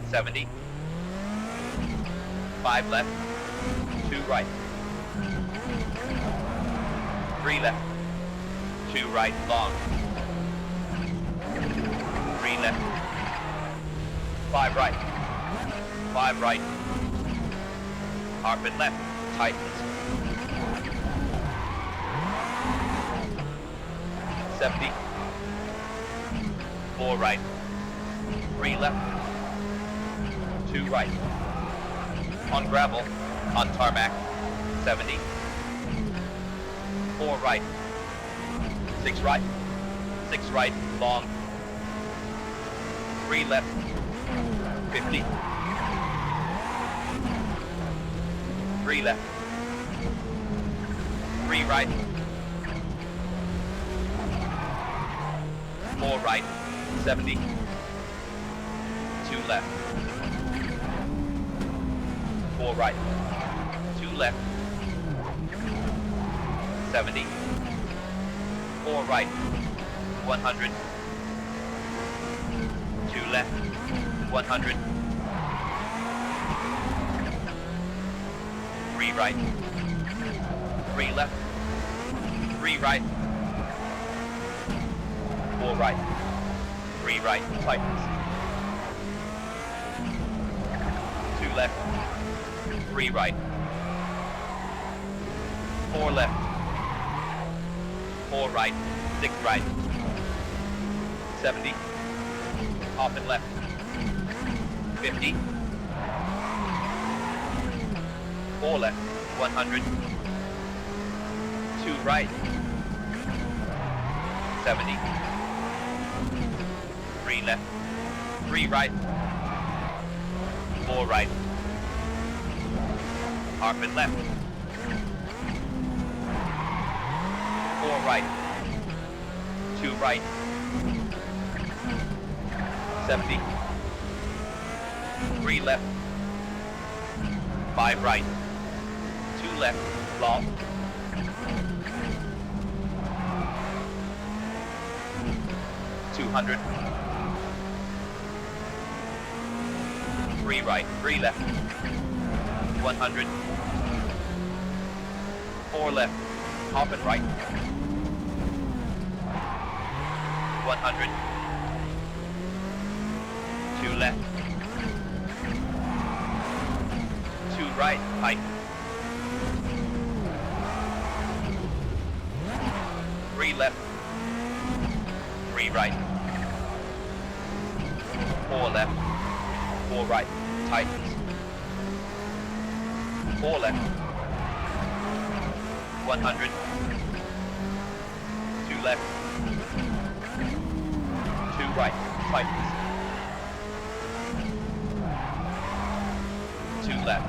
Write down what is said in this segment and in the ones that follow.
70. 5 left, 2 right. 3 left, 2 right, long. 3 left, 5 right, 5 right. Hairpin left, tightens. 70. 4 right, 3 left, 2 right. On gravel, on tarmac, 70. 4 right, 6 right, 6 right, long. 3 left, 50. 3 left, 3 right, 4 right, 70. 2 left, 4 right, 2 left, 70. 4 right, 100. 2 left, 100. 3 right, 3 left, 3 right, 4 right, 3 right, tightens. 2 left, 3 right, 4 left, 4 right, 6 right, 70. Off and left, 50. 4 left, 100. 2 right, 70. 3 left, 3 right, 4 right. Hairpin left, 4 right, 2 right, 70. 3 left, 5 right, 2 left, long. 200. 3 right, 3 left, 100. 4 left, off and right, 100. 2 left, 2 right, tight. 3 left, 3 right, 4 left, 4 right, tightens. 4 left, 100. 2 left, 2 right, tightens. 2 left,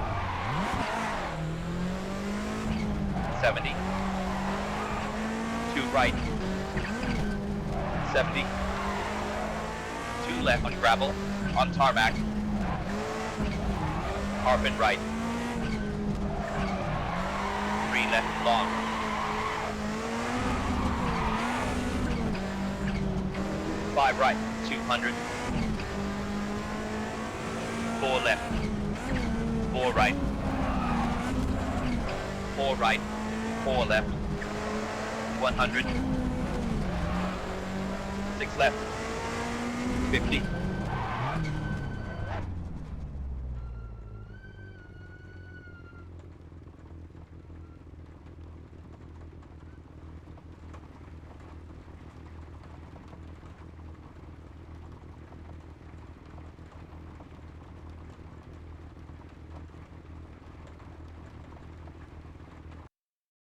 70. 2 right, 70. 2 left on gravel, on tarmac. Hairpin right. 3 left, long. 5 right, 200. 4 left, 4 right. 4 right, 4 left, 100. 6 left, 50.